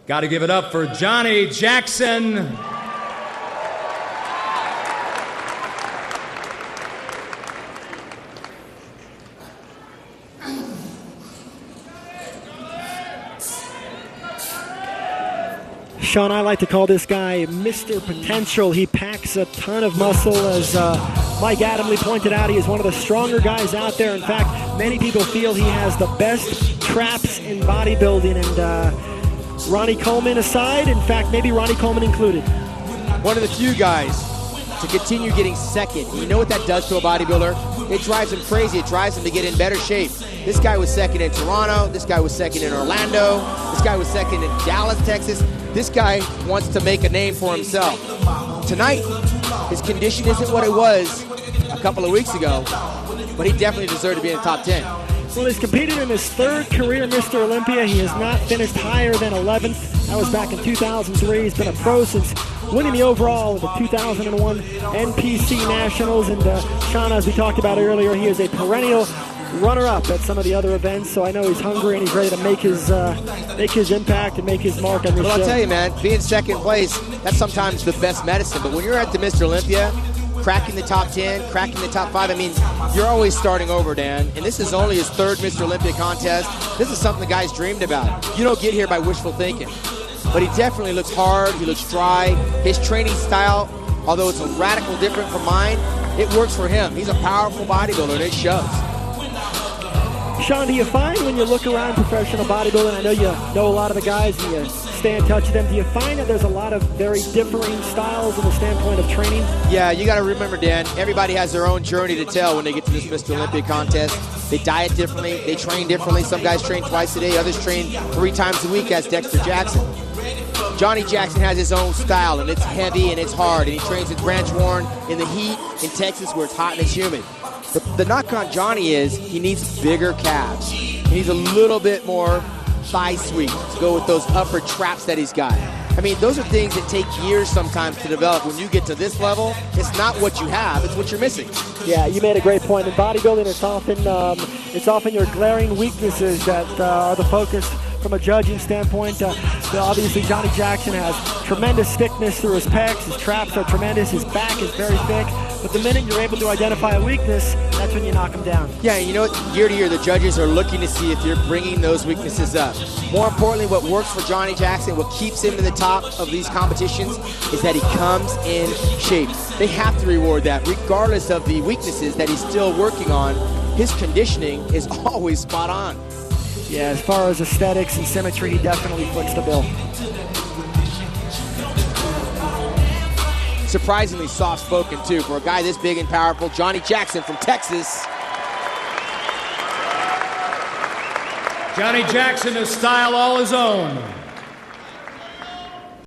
Got to give it up for Johnnie Jackson. Sean, I like to call this guy Mr. Potential. He packs a ton of muscle. As Mike Adamley pointed out, he is one of the stronger guys out there. In fact, many people feel he has the best traps in bodybuilding. And Ronnie Coleman aside, in fact, maybe Ronnie Coleman included. One of the few guys to continue getting second. You know what that does to a bodybuilder? It drives him crazy. It drives him to get in better shape. This guy was second in Toronto. This guy was second in Orlando. This guy was second in Dallas, Texas. This guy wants to make a name for himself. Tonight, his condition isn't what it was a couple of weeks ago, but he definitely deserved to be in the top 10. Well, he's competed in his third career Mr. Olympia. He has not finished higher than 11th. That was back in 2003. He's been a pro since winning the overall of the 2001 NPC Nationals. And Sean, as we talked about earlier, he is a perennial runner-up at some of the other events, so I know he's hungry and he's ready to make his impact and make his mark on this show. Well, I'll tell you, man, being second place, that's sometimes the best medicine. But when you're at the Mr. Olympia, cracking the top 10, cracking the top 5, I mean, you're always starting over, Dan. And this is only his third Mr. Olympia contest. This is something the guy's dreamed about. You don't get here by wishful thinking. But he definitely looks hard, he looks dry. His training style, although it's a radical different from mine, it works for him. He's a powerful bodybuilder, and it shows. Sean, do you find when you look around professional bodybuilding, I know you know a lot of the guys and you stay in touch with them, do you find that there's a lot of very differing styles in the standpoint of training? Yeah, you got to remember, Dan, everybody has their own journey to tell when they get to this Mr. Olympia contest. They diet differently, they train differently. Some guys train twice a day, others train 3 times a week, as Dexter Jackson. Johnnie Jackson has his own style, and it's heavy and it's hard, and he trains at Branch Warren in the heat in Texas where it's hot and it's humid. The knock on Johnnie is he needs bigger calves. He needs a little bit more thigh sweep to go with those upper traps that he's got. I mean, those are things that take years sometimes to develop. When you get to this level, it's not what you have, it's what you're missing. Yeah, you made a great point. In bodybuilding, it's often your glaring weaknesses that are the focus from a judging standpoint. Obviously, Johnnie Jackson has tremendous thickness through his pecs. His traps are tremendous. His back is very thick. But the minute you're able to identify a weakness, that's when you knock him down. Yeah, you know what? Year to year, the judges are looking to see if you're bringing those weaknesses up. More importantly, what works for Johnnie Jackson, what keeps him to the top of these competitions, is that he comes in shape. They have to reward that, regardless of the weaknesses that he's still working on. His conditioning is always spot on. Yeah, as far as aesthetics and symmetry, he definitely foots the bill. Surprisingly soft-spoken, too, for a guy this big and powerful. Johnnie Jackson from Texas. Johnnie Jackson, a style all his own.